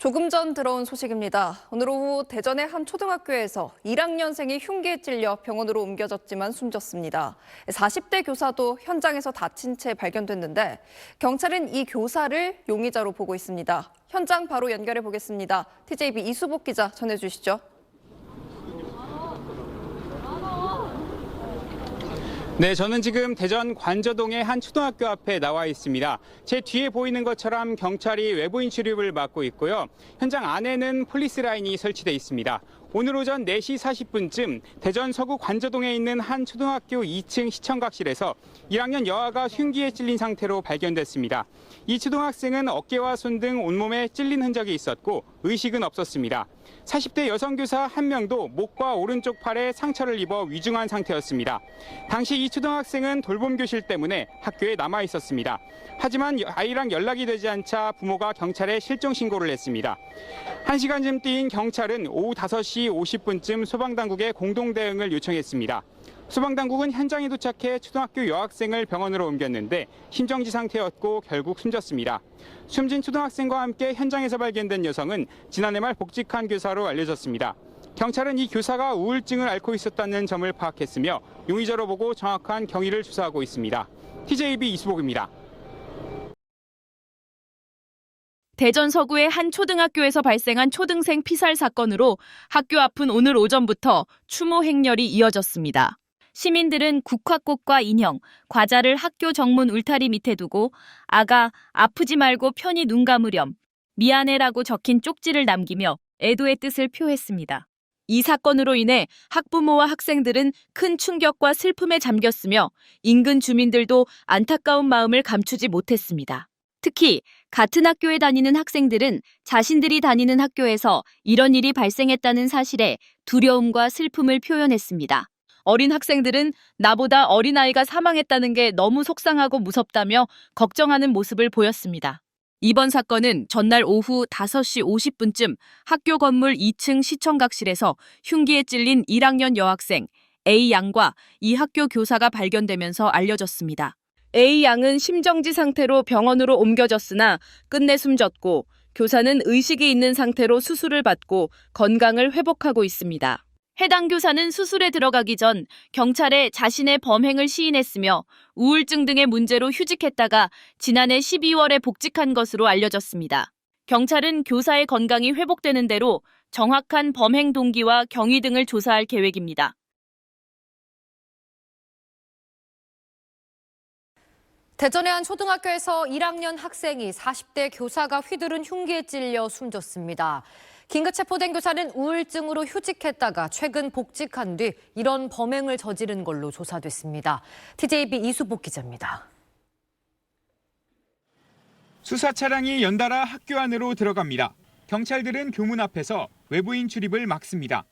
조금 전 들어온 소식입니다. 오늘 오후 대전의 한 초등학교에서 1학년생이 흉기에 찔려 병원으로 옮겨졌지만 숨졌습니다. 40대 교사도 현장에서 다친 채 발견됐는데 경찰은 이 교사를 용의자로 보고 있습니다. 현장 바로 연결해 보겠습니다. TJB 이수복 기자 전해주시죠. 네, 저는 지금 대전 관저동의 한 초등학교 앞에 나와 있습니다. 제 뒤에 보이는 것처럼 경찰이 외부인 출입을 막고 있고요. 현장 안에는 폴리스 라인이 설치돼 있습니다. 오늘 오전 4시 40분쯤 대전 서구 관저동에 있는 한 초등학교 2층 시청각실에서 1학년 여아가 흉기에 찔린 상태로 발견됐습니다. 이 초등학생은 어깨와 손 등 온몸에 찔린 흔적이 있었고 의식은 없었습니다. 40대 여성교사 1명도 목과 오른쪽 팔에 상처를 입어 위중한 상태였습니다. 당시 이 초등학생은 돌봄 교실 때문에 학교에 남아 있었습니다. 하지만 아이랑 연락이 되지 않자 부모가 경찰에 실종 신고를 했습니다. 1시간쯤 뛰인 경찰은 오후 5시 50분쯤 소방당국에 공동 대응을 요청했습니다. 소방당국은 현장에 도착해 초등학교 여학생을 병원으로 옮겼는데 심정지 상태였고 결국 숨졌습니다. 숨진 초등학생과 함께 현장에서 발견된 여성은 지난해 말 복직한 교사로 알려졌습니다. 경찰은 이 교사가 우울증을 앓고 있었다는 점을 파악했으며 용의자로 보고 정확한 경위를 조사하고 있습니다. TJB 이수복입니다. 대전 서구의 한 초등학교에서 발생한 초등생 피살 사건으로 학교 앞은 오늘 오전부터 추모 행렬이 이어졌습니다. 시민들은 국화꽃과 인형, 과자를 학교 정문 울타리 밑에 두고 아가 아프지 말고 편히 눈 감으렴, 미안해라고 적힌 쪽지를 남기며 애도의 뜻을 표했습니다. 이 사건으로 인해 학부모와 학생들은 큰 충격과 슬픔에 잠겼으며 인근 주민들도 안타까운 마음을 감추지 못했습니다. 특히 같은 학교에 다니는 학생들은 자신들이 다니는 학교에서 이런 일이 발생했다는 사실에 두려움과 슬픔을 표현했습니다. 어린 학생들은 나보다 어린아이가 사망했다는 게 너무 속상하고 무섭다며 걱정하는 모습을 보였습니다. 이번 사건은 전날 오후 5시 50분쯤 학교 건물 2층 시청각실에서 흉기에 찔린 1학년 여학생 A양과 이 학교 교사가 발견되면서 알려졌습니다. A양은 심정지 상태로 병원으로 옮겨졌으나 끝내 숨졌고 교사는 의식이 있는 상태로 수술을 받고 건강을 회복하고 있습니다. 해당 교사는 수술에 들어가기 전 경찰에 자신의 범행을 시인했으며 우울증 등의 문제로 휴직했다가 지난해 12월에 복직한 것으로 알려졌습니다. 경찰은 교사의 건강이 회복되는 대로 정확한 범행 동기와 경위 등을 조사할 계획입니다. 대전의 한 초등학교에서 1학년 학생이 40대 교사가 휘두른 흉기에 찔려 숨졌습니다. 긴급 체포된 교사는 우울증으로 휴직했다가 최근 복직한 뒤 이런 범행을 저지른 걸로 조사됐습니다. TJB 이수복 기자입니다. 수사 차량이 연달아 학교 안으로 들어갑니다. 경찰들은 교문 앞에서 외부인 출입을 막습니다.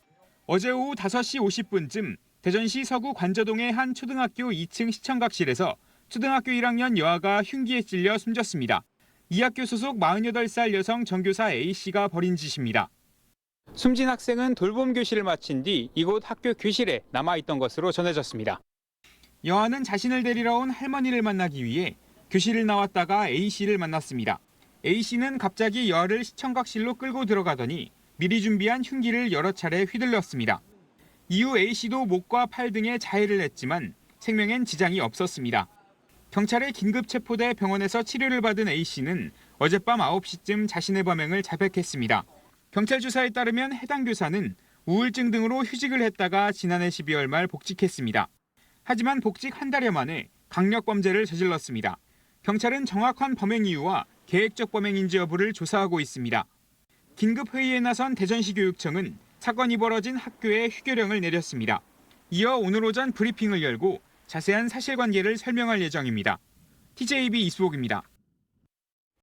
어제 오후 5시 50분쯤 대전시 서구 관저동의 한 초등학교 2층 시청각실에서 초등학교 1학년 여아가 흉기에 찔려 숨졌습니다. 이 학교 소속 48살 여성 전교사 A씨가 벌인 짓입니다. 숨진 학생은 돌봄 교실을 마친 뒤 이곳 학교 교실에 남아있던 것으로 전해졌습니다. 여아는 자신을 데리러 온 할머니를 만나기 위해 교실을 나왔다가 A씨를 만났습니다. A씨는 갑자기 여아를 시청각실로 끌고 들어가더니 미리 준비한 흉기를 여러 차례 휘둘렀습니다. 이후 A씨도 목과 팔 등에 자해를 했지만 생명엔 지장이 없었습니다. 경찰에 긴급 체포돼 병원에서 치료를 받은 A씨는 어젯밤 9시쯤 자신의 범행을 자백했습니다. 경찰 조사에 따르면 해당 교사는 우울증 등으로 휴직을 했다가 지난해 12월 말 복직했습니다. 하지만 복직 한 달여 만에 강력범죄를 저질렀습니다. 경찰은 정확한 범행 이유와 계획적 범행인지 여부를 조사하고 있습니다. 긴급 회의에 나선 대전시 교육청은 사건이 벌어진 학교에 휴교령을 내렸습니다. 이어 오늘 오전 브리핑을 열고 자세한 사실관계를 설명할 예정입니다. TJB 이수복입니다.